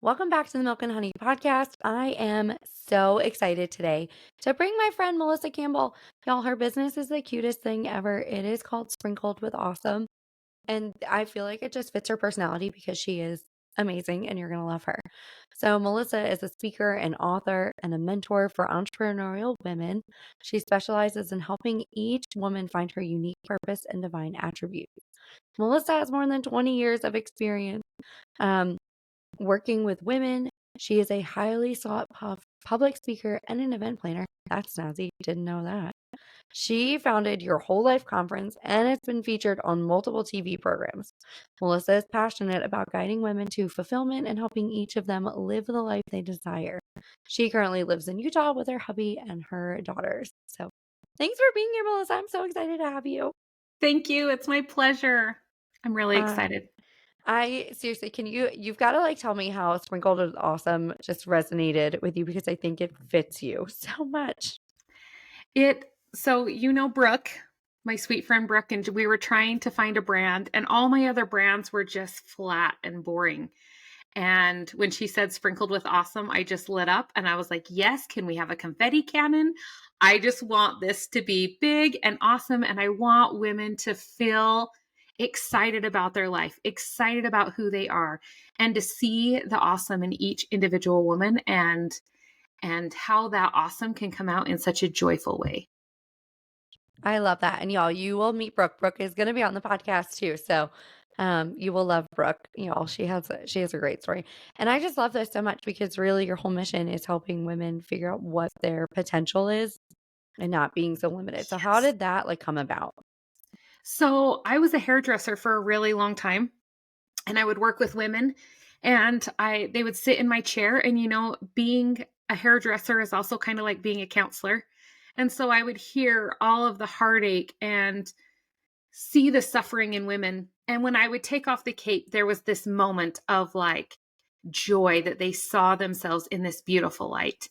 Welcome back to the Milk and Honey podcast. I am so excited today to bring my friend Melissa Campbell. Y'all, her business is the cutest thing ever. It is called Sprinkled with Awesome. And I feel like it just fits her personality because she is amazing and you're going to love her. So, Melissa is a speaker and author and a mentor for entrepreneurial women. She specializes in helping each woman find her unique purpose and divine attributes. Melissa has more than 20 years of experience. Um, Working with women. She is a highly sought public speaker and an event planner. That's snazzy. Didn't know that. She founded Your Whole Life Conference and it's been featured on multiple TV programs. Melissa is passionate about guiding women to fulfillment and helping each of them live the life they desire. She currently lives in Utah with her hubby and her daughters. So thanks for being here, Melissa. I'm so excited to have you. Thank you. It's my pleasure. I'm really Uh, excited. I seriously, you've got to like tell me how Sprinkled is Awesome just resonated with you because I think it fits you so much. Brooke, my sweet friend Brooke, and we were trying to find a brand, and all my other brands were just flat and boring. And when she said sprinkled with awesome, I just lit up and I was like, yes, can we have a confetti cannon? I just want this to be big and awesome. And I want women to feel excited about their life, excited about who they are, and to see the awesome in each individual woman and how that awesome can come out in such a joyful way. I love that. And y'all, you will meet Brooke. Brooke is going to be on the podcast too. So you will love Brooke. Y'all, she has a great story. And I just love this so much because really your whole mission is helping women figure out what their potential is and not being so limited. So how Yes. did that like come about? So I was a hairdresser for a really long time, and I would work with women, and I they would sit in my chair, and being a hairdresser is also kind of like being a counselor. And so I would hear all of the heartache and see the suffering in women. And when I would take off the cape, there was this moment of like joy that they saw themselves in this beautiful light.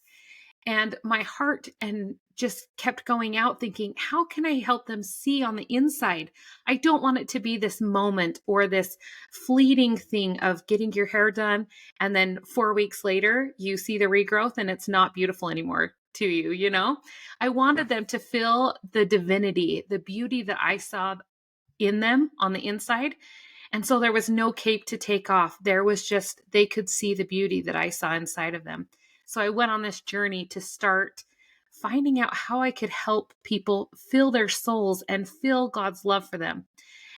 And my heart and just kept going out thinking, how can I help them see on the inside? I don't want it to be this moment or this fleeting thing of getting your hair done. And then 4 weeks later, you see the regrowth and it's not beautiful anymore to you, you know? I wanted them to feel the divinity, the beauty that I saw in them on the inside. And so there was no cape to take off. There was just, they could see the beauty that I saw inside of them. So I went on this journey to start finding out how I could help people feel their souls and feel God's love for them.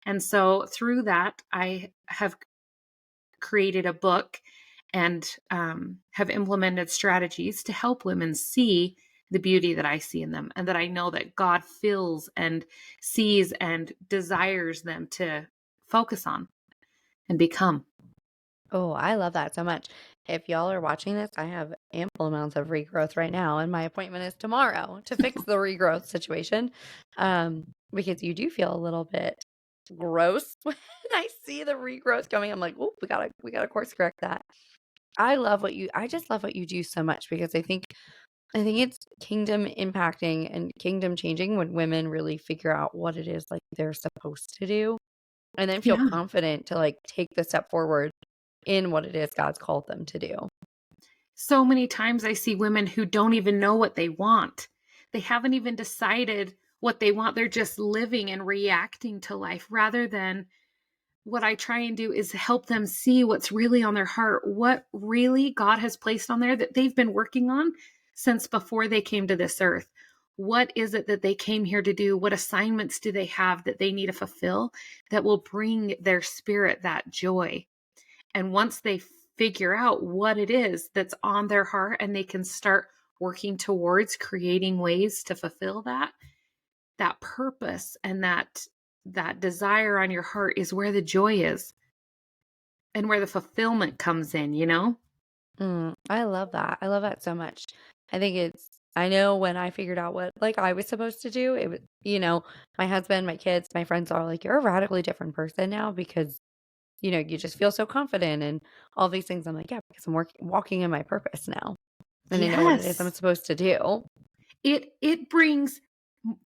And so through that, I have created a book and have implemented strategies to help women see the beauty that I see in them and that I know that God feels and sees and desires them to focus on and become. Oh, I love that so much. If y'all are watching this, I have ample amounts of regrowth right now, and my appointment is tomorrow to fix the regrowth situation. Because you do feel a little bit gross when I see the regrowth coming. I'm like, oh, we gotta course correct that. I just love what you do so much because I think it's kingdom impacting and kingdom changing when women really figure out what it is like they're supposed to do and then feel Yeah. confident to like take the step forward in what it is God's called them to do. So many times I see women who don't even know what they want. They haven't even decided what they want. They're just living and reacting to life rather than what I try and do is help them see what's really on their heart, what really God has placed on there that they've been working on since before they came to this earth. What is it that they came here to do? What assignments do they have that they need to fulfill that will bring their spirit that joy? And once they figure out what it is that's on their heart and they can start working towards creating ways to fulfill that purpose and that desire on your heart is where the joy is and where the fulfillment comes in, you know? I love that. I love that so much. I know when I figured out what like I was supposed to do, it was, my husband, my kids, my friends are like, you're a radically different person now because, you just feel so confident and all these things. I'm like, yeah, because I'm walking in my purpose now and I know what it is I'm Yes. supposed to do. It brings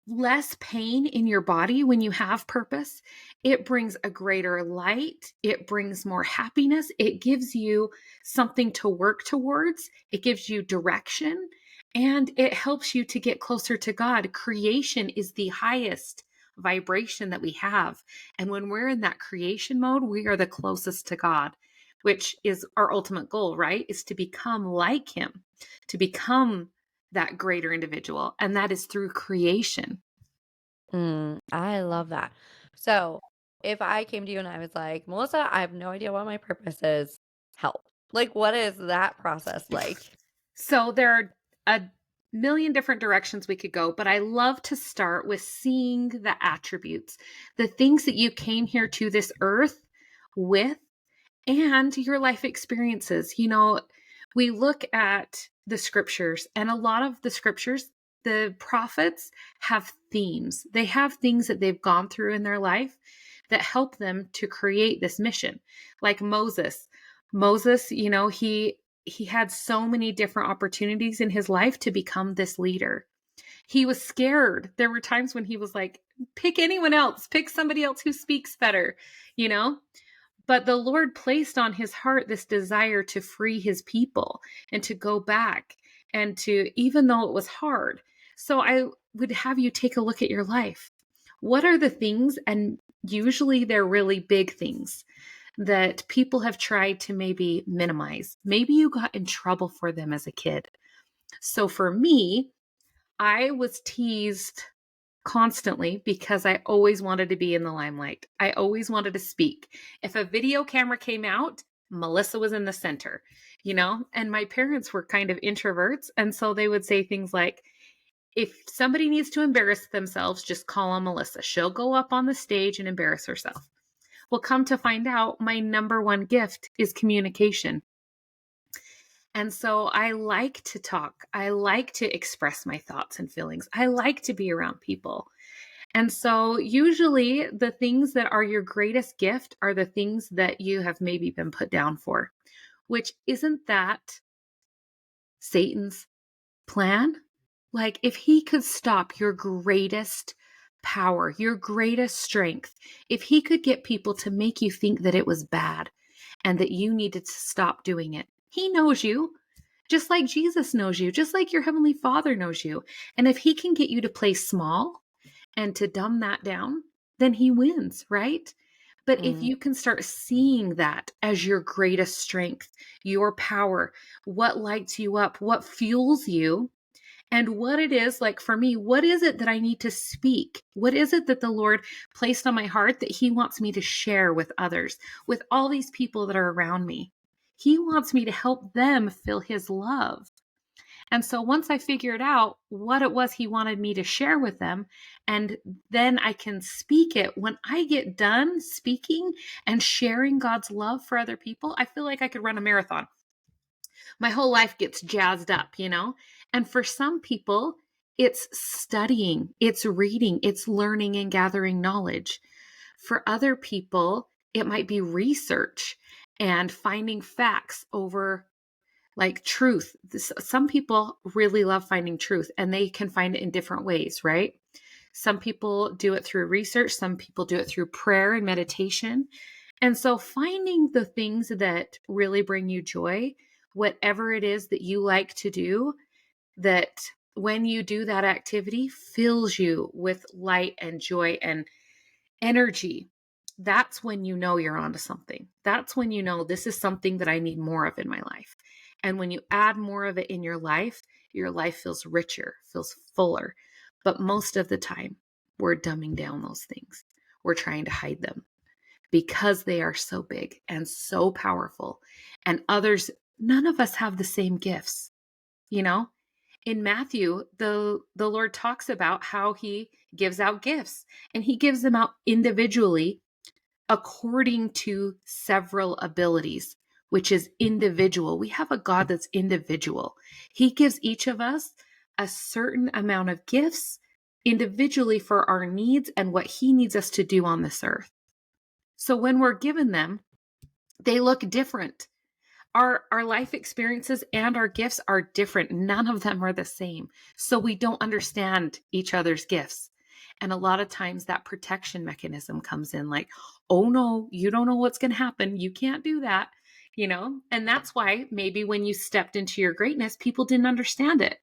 less pain in your body when you have purpose. It brings a greater light. It brings more happiness. It gives you something to work towards. It gives you direction and it helps you to get closer to God. Creation is the highest vibration that we have. And when we're in that creation mode, we are the closest to God, which is our ultimate goal, right? Is to become like Him, to become that greater individual. And that is through creation. I love that. So, if I came to you and I was like, "Melissa, I have no idea what my purpose is. Help." Like, what is that process like? So there are a million different directions we could go, but I love to start with seeing the attributes, the things that you came here to this earth with, and your life experiences. We look at the scriptures, and a lot of the scriptures, the prophets have themes. They have things that they've gone through in their life that help them to create this mission. Like Moses. Moses, he had so many different opportunities in his life to become this leader. He was scared. There were times when he was like, pick anyone else, pick somebody else who speaks better, you know? But the Lord placed on his heart this desire to free his people and to go back and to, even though it was hard. So I would have you take a look at your life. What are the things, and usually they're really big things that people have tried to maybe minimize? Maybe you got in trouble for them as a kid. So for me, I was teased constantly because I always wanted to be in the limelight. I always wanted to speak. If a video camera came out, Melissa was in the center, And my parents were kind of introverts. And so they would say things like, if somebody needs to embarrass themselves, just call on Melissa. She'll go up on the stage and embarrass herself. Well, come to find out, my number one gift is communication. And so I like to talk. I like to express my thoughts and feelings. I like to be around people. And so usually the things that are your greatest gift are the things that you have maybe been put down for, which isn't that Satan's plan? Like if he could stop your greatest power, your greatest strength, if he could get people to make you think that it was bad and that you needed to stop doing it, he knows you. Just like Jesus knows you, just like your Heavenly Father knows you. And if he can get you to play small and to dumb that down, then he wins, right? But if Mm. you can start seeing that as your greatest strength, your power, what lights you up, what fuels you, and what it is, like for me, what is it that I need to speak? What is it that the Lord placed on my heart that he wants me to share with others, with all these people that are around me? He wants me to help them feel his love. And so once I figured out what it was he wanted me to share with them, and then I can speak it, when I get done speaking and sharing God's love for other people, I feel like I could run a marathon. My whole life gets jazzed up. And for some people, it's studying, it's reading, it's learning and gathering knowledge. For other people, it might be research and finding facts over like truth. Some people really love finding truth and they can find it in different ways, right? Some people do it through research, some people do it through prayer and meditation. And so finding the things that really bring you joy, whatever it is that you like to do, that when you do that activity fills you with light and joy and energy, that's when you know you're onto something. That's when you know this is something that I need more of in my life. And when you add more of it in your life feels richer, feels fuller. But most of the time, we're dumbing down those things. We're trying to hide them because they are so big and so powerful. And others, none of us have the same gifts, you know? In Matthew, the Lord talks about how he gives out gifts and he gives them out individually according to several abilities, which is individual. We have a God that's individual. He gives each of us a certain amount of gifts individually for our needs and what he needs us to do on this earth. So when we're given them, they look different. our life experiences and our gifts are different. None of them are the same. So we don't understand each other's gifts. And a lot of times that protection mechanism comes in like, oh no, you don't know what's going to happen. You can't do that, you know? And that's why maybe when you stepped into your greatness, people didn't understand it.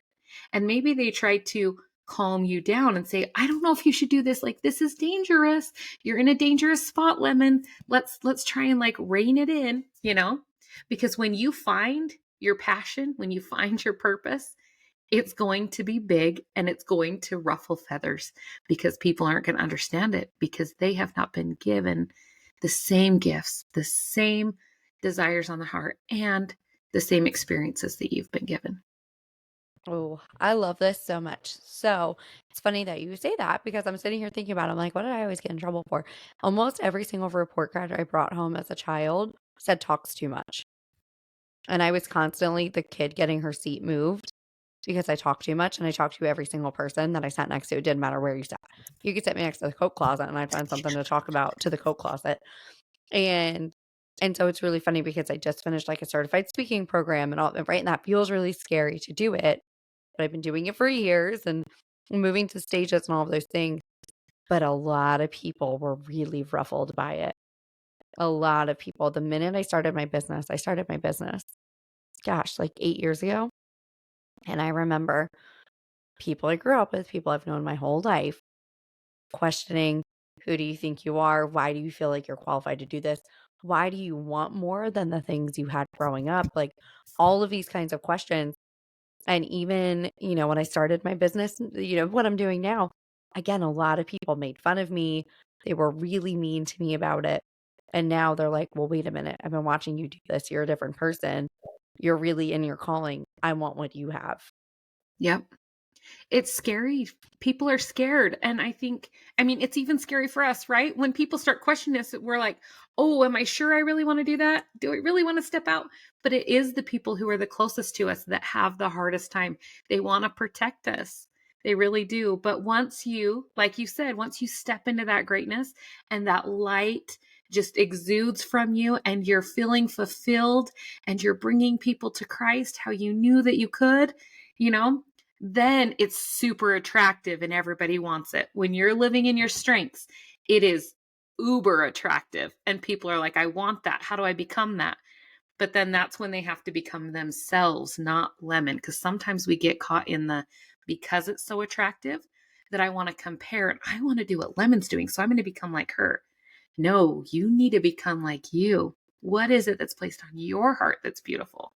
And maybe they tried to calm you down and say, I don't know if you should do this. Like, this is dangerous. You're in a dangerous spot, Lemon. Let's try and like rein it in, you know? Because when you find your passion, when you find your purpose, it's going to be big and it's going to ruffle feathers because people aren't going to understand it because they have not been given the same gifts, the same desires on the heart, and the same experiences that you've been given. Oh, I love this so much. So it's funny that you say that because I'm sitting here thinking about it. I'm like, what did I always get in trouble for? Almost every single report card I brought home as a child said talks too much. And I was constantly the kid getting her seat moved because I talked too much and I talked to every single person that I sat next to. It didn't matter where you sat. You could sit me next to the Coke closet and I'd find something to talk about to the Coke closet. And and so it's really funny because I just finished like a certified speaking program and all right. And that feels really scary to do it. But I've been doing it for years and moving to stages and all of those things. But a lot of people were really ruffled by it. A lot of people. The minute I started my business, gosh, like 8 years ago. And I remember people I grew up with, people I've known my whole life, questioning, who do you think you are? Why do you feel like you're qualified to do this? Why do you want more than the things you had growing up? Like all of these kinds of questions. And even, when I started my business, what I'm doing now, again, a lot of people made fun of me. They were really mean to me about it. And now they're like, well, wait a minute. I've been watching you do this. You're a different person. You're really in your calling. I want what you have. Yep. It's scary. People are scared. And I mean, it's even scary for us, right? When people start questioning us, we're like, oh, am I sure I really want to do that? Do I really want to step out? But it is the people who are the closest to us that have the hardest time. They want to protect us. They really do. But once you, like you said, once you step into that greatness and that light just exudes from you and you're feeling fulfilled and you're bringing people to Christ how you knew that you could, you know, then it's super attractive and everybody wants it. When you're living in your strengths, it is uber attractive and people are like, I want that. How do I become that? But then that's when they have to become themselves, not Lemon. Because sometimes we get caught in the because it's so attractive that I want to compare it. I want to do what Lemon's doing. So I'm going to become like her. No, you need to become like you. What is it that's placed on your heart that's beautiful?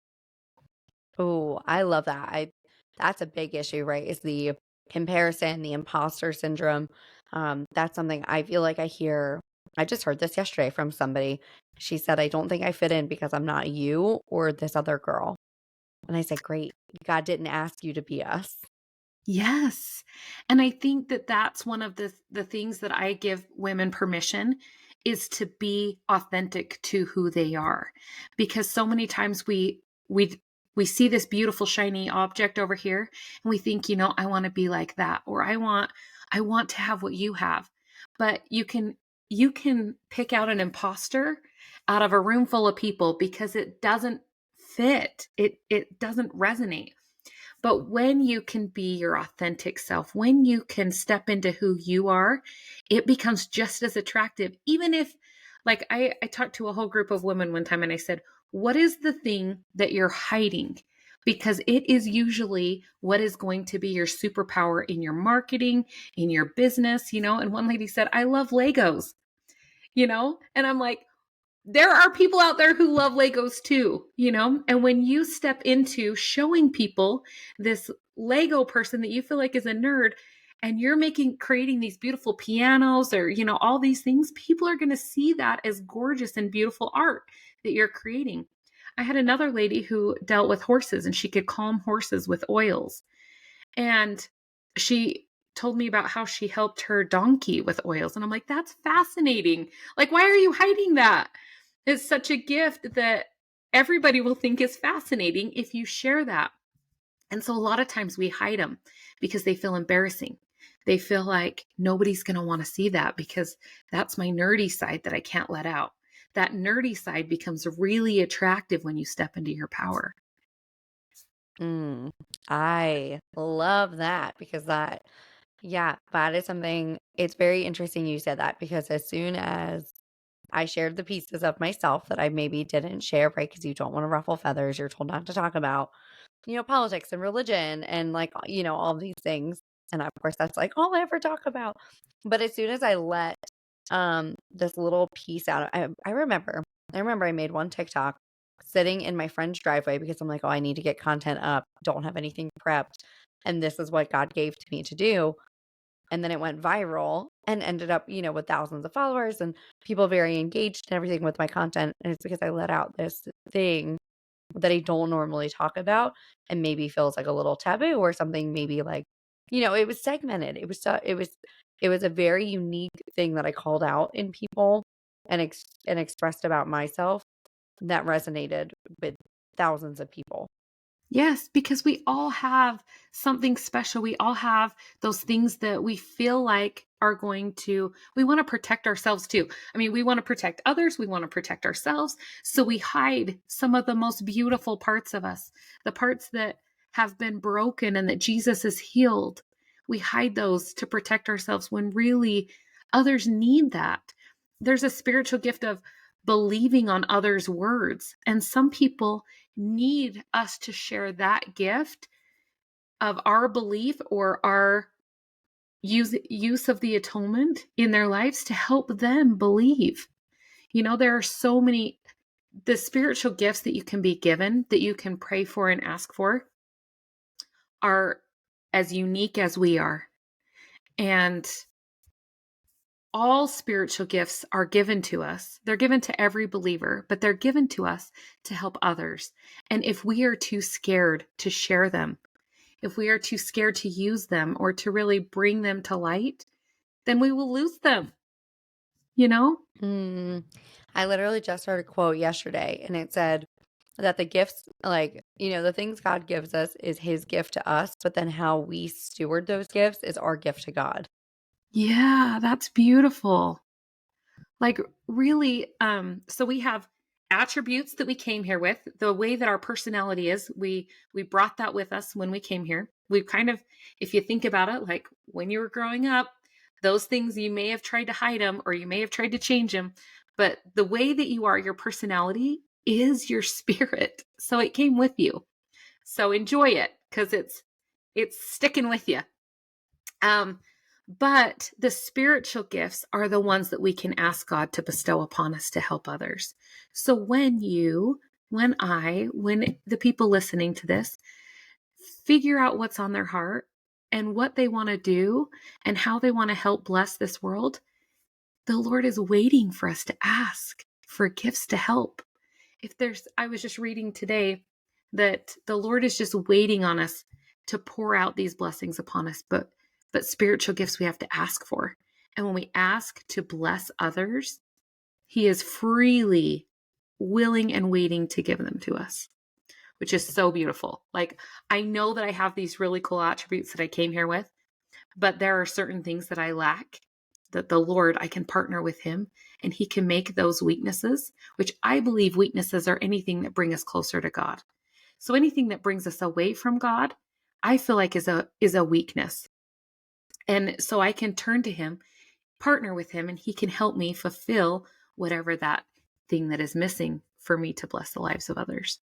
Oh, I love that. That's a big issue, right? Is the comparison, the imposter syndrome. That's something I feel like I hear. I just heard this yesterday from somebody. She said, I don't think I fit in because I'm not you or this other girl. And I said, great. God didn't ask you to be us. Yes. And I think that that's one of the things that I give women permission is to be authentic to who they are. Because so many times we see this beautiful shiny object over here and we think, I want to be like that or I want to have what you have. But you can pick out an imposter out of a room full of people because it doesn't fit. It doesn't resonate. But when you can be your authentic self, when you can step into who you are, it becomes just as attractive. Even if, like, I talked to a whole group of women one time and I said, what is the thing that you're hiding? Because it is usually what is going to be your superpower in your marketing, in your business, And one lady said, I love Legos, And I'm like, there are people out there who love Legos too, And when you step into showing people this Lego person that you feel like is a nerd and you're creating these beautiful pianos or, all these things, people are going to see that as gorgeous and beautiful art that you're creating. I had another lady who dealt with horses and she could calm horses with oils. And she told me about how she helped her donkey with oils. And I'm like, that's fascinating. Like, why are you hiding that? It's such a gift that everybody will think is fascinating if you share that. And so a lot of times we hide them because they feel embarrassing. They feel like nobody's going to want to see that because that's my nerdy side that I can't let out. that nerdy side becomes really attractive when you step into your power. Mm, I love that because yeah, that is something, it's very interesting you said that because as soon as I shared the pieces of myself that I maybe didn't share, right? Because you don't want to ruffle feathers, you're told not to talk about, politics and religion and like, all these things. And of course, that's like all I ever talk about. But as soon as I let this little piece out, I remember I made one TikTok sitting in my friend's driveway because I'm like, oh, I need to get content up, don't have anything prepped. And this is what God gave to me to do. And then it went viral and ended up, with thousands of followers and people very engaged and everything with my content. And it's because I let out this thing that I don't normally talk about and maybe feels like a little taboo or something, maybe like, it was segmented. It was a very unique thing that I called out in people and expressed about myself that resonated with thousands of people. Yes, because we all have something special. We all have those things that we feel like are going to, we want to protect ourselves too. I mean, we want to protect others, we want to protect ourselves. So we hide some of the most beautiful parts of us, the parts that have been broken and that Jesus has healed. We hide those to protect ourselves when really others need that. There's a spiritual gift of believing on others' words. And some people need us to share that gift of our belief or our use of the atonement in their lives to help them believe. There are so many, the spiritual gifts that you can be given, that you can pray for and ask for, are as unique as we are. And all spiritual gifts are given to us. They're given to every believer, but they're given to us to help others. And if we are too scared to share them, if we are too scared to use them or to really bring them to light, then we will lose them, you know? Mm. I literally just heard a quote yesterday and it said that the gifts, like, the things God gives us is his gift to us, but then how we steward those gifts is our gift to God. Yeah, that's beautiful. Like really, so we have attributes that we came here with, the way that our personality is. We brought that with us when we came here. We've kind of, if you think about it, like when you were growing up, those things you may have tried to hide them or you may have tried to change them, but the way that you are, your personality is your spirit. So it came with you. So enjoy it because it's sticking with you. Um, but the spiritual gifts are the ones that we can ask God to bestow upon us to help others. So when when the people listening to this figure out what's on their heart and what they want to do and how they want to help bless this world, the Lord is waiting for us to ask for gifts to help. I was just reading today that the Lord is just waiting on us to pour out these blessings upon us, but spiritual gifts we have to ask for. And when we ask to bless others, he is freely willing and waiting to give them to us, which is so beautiful. Like, I know that I have these really cool attributes that I came here with, but there are certain things that I lack that the Lord, I can partner with him and he can make those weaknesses, which I believe weaknesses are anything that bring us closer to God. So anything that brings us away from God, I feel like is a weakness. And so I can turn to him, partner with him, and he can help me fulfill whatever that thing that is missing for me to bless the lives of others.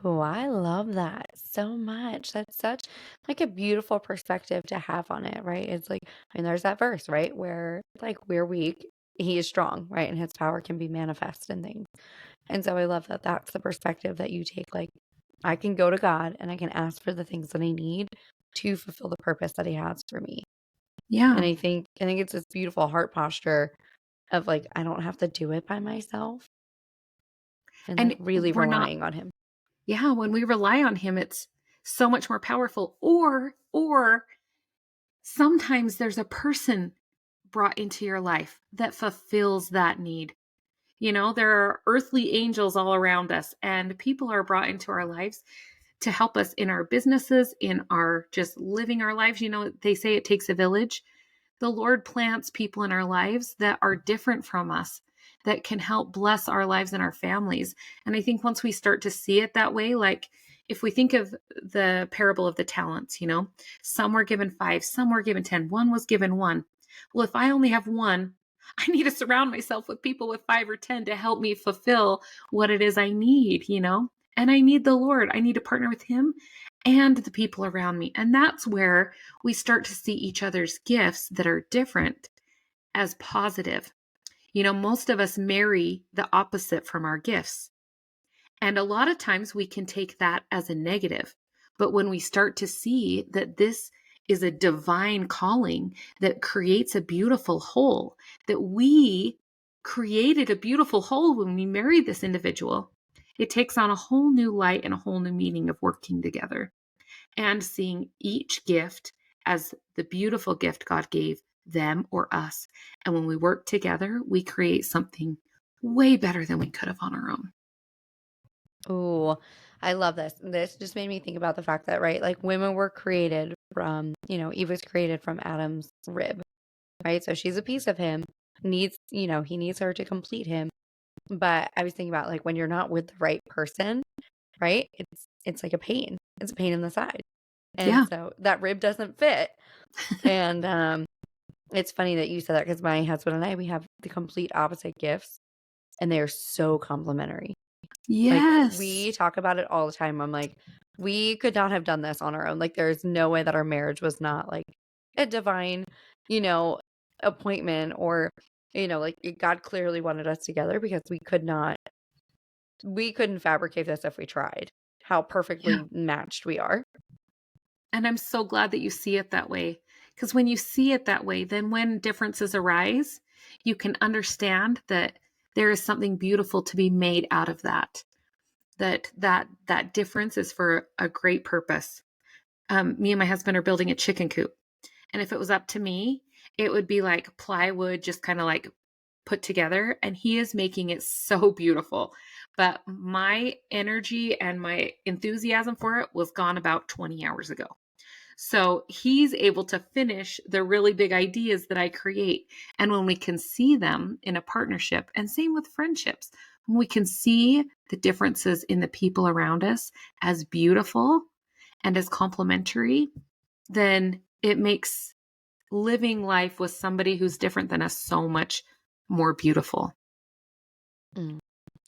Oh, I love that so much. That's such like a beautiful perspective to have on it, right? It's like, there's that verse, right, where like we're weak, he is strong, right? And his power can be manifest in things. And so I love that that's the perspective that you take. Like, I can go to God and I can ask for the things that I need to fulfill the purpose that he has for me. And Yeah. I think it's this beautiful heart posture of like, I don't have to do it by myself and like And really we're not, relying on him. yeah, when we rely on him, it's so much more powerful. Or sometimes there's a person brought into your life that fulfills that need. There are earthly angels all around us, and people are brought into our lives to help us in our businesses, in our just living our lives. They say it takes a village. The Lord plants people in our lives that are different from us, that can help bless our lives and our families. And I think once we start to see it that way, like if we think of the parable of the talents, some were given five, some were given 10, one was given one. Well, if I only have one, I need to surround myself with people with five or 10 to help me fulfill what it is I need. And I need the Lord. I need to partner with Him and the people around me. And that's where we start to see each other's gifts that are different as positive. Most of us marry the opposite from our gifts. And a lot of times we can take that as a negative. But when we start to see that this is a divine calling that creates a beautiful whole, that we created a beautiful whole when we married this individual, it takes on a whole new light and a whole new meaning of working together and seeing each gift as the beautiful gift God gave them or us. And when we work together, we create something way better than we could have on our own. Ooh, I love this. This just made me think about the fact that, right, like women were created from, Eve was created from Adam's rib, right? So she's a piece of him, he needs her to complete him. But I was thinking about like when you're not with the right person, right? It's like a pain. It's a pain in the side. And Yeah. so that rib doesn't fit. And it's funny that you said that because my husband and I, we have the complete opposite gifts and they are so complementary. Like Yes. we talk about it all the time. I'm like, we could not have done this on our own. Like there's no way that our marriage was not like a divine, appointment or, like God clearly wanted us together because we couldn't fabricate this if we tried. How perfectly Yeah. matched we are. And I'm so glad that you see it that way. Because when you see it that way, then when differences arise, you can understand that there is something beautiful to be made out of that. That difference is for a great purpose. Me and my husband are building a chicken coop. And if it was up to me, it would be like plywood just kind of like put together. And he is making it so beautiful. But my energy and my enthusiasm for it was gone about 20 hours ago. So he's able to finish the really big ideas that I create. And when we can see them in a partnership, and same with friendships, when we can see the differences in the people around us as beautiful and as complementary, then it makes living life with somebody who's different than us so much more beautiful. Mm.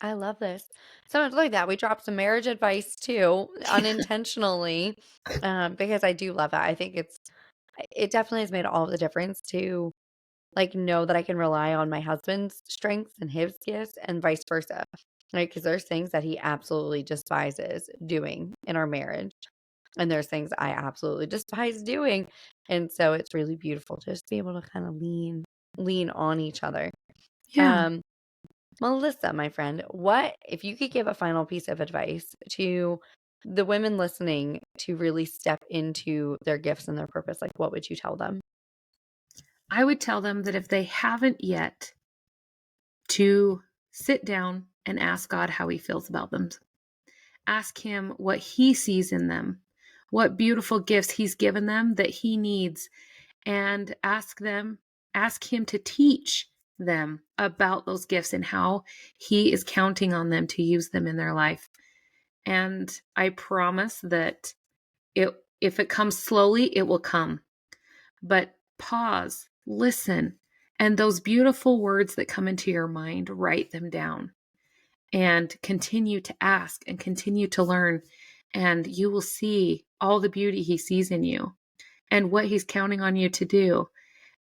I love this. So much like that. We dropped some marriage advice too, unintentionally, because I do love that. I think it definitely has made all the difference to like know that I can rely on my husband's strengths and his gifts and vice versa. Right? Because there's things that he absolutely despises doing in our marriage. And there's things I absolutely despise doing. And so it's really beautiful to just be able to kind of lean on each other. Yeah. Um, Melissa, my friend, what if you could give a final piece of advice to the women listening to really step into their gifts and their purpose, like what would you tell them? I would tell them that if they haven't yet, to sit down and ask God how He feels about them. Ask Him what He sees in them, what beautiful gifts He's given them that He needs, and ask Him to teach them about those gifts and how He is counting on them to use them in their life. And I promise that if it comes slowly, it will come. But pause, listen, and those beautiful words that come into your mind, write them down and continue to ask and continue to learn. And you will see all the beauty He sees in you and what He's counting on you to do.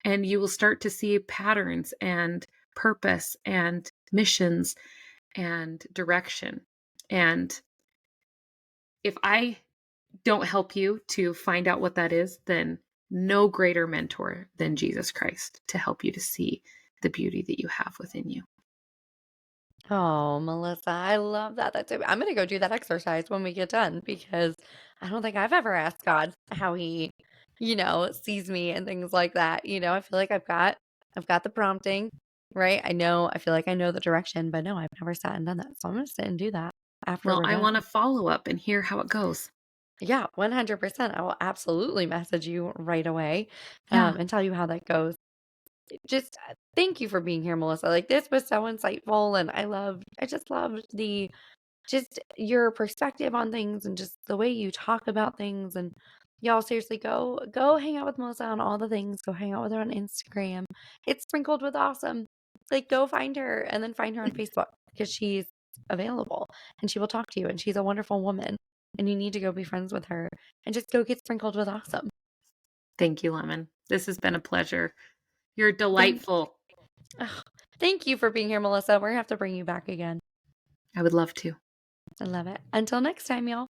And you will start to see patterns and purpose and missions and direction. And if I don't help you to find out what that is, then no greater mentor than Jesus Christ to help you to see the beauty that you have within you. Oh, Melissa, I love that. I'm going to go do that exercise when we get done because I don't think I've ever asked God how he, sees me and things like that. I feel like I've got the prompting, right? I feel like I know the direction, but no, I've never sat and done that. So I'm going to sit and do that after Well, we're I done. want to follow up and hear how it goes. Yeah, 100%. I will absolutely message you right away, Yeah. and tell you how that goes. just thank you for being here, Melissa. Like this was so insightful, and I just loved the just your perspective on things and just the way you talk about things. And y'all seriously go hang out with Melissa on all the things. Go hang out with her on Instagram. It's sprinkled with awesome. Like go find her and then find her on Facebook because she's available and she will talk to you and she's a wonderful woman and you need to go be friends with her and just go get sprinkled with awesome. Thank you, Lemon. This has been a pleasure. You're Thank delightful. ugh, thank you for being here, Melissa. We're gonna have to bring you back again. I would love to. I love it. Until next time, y'all.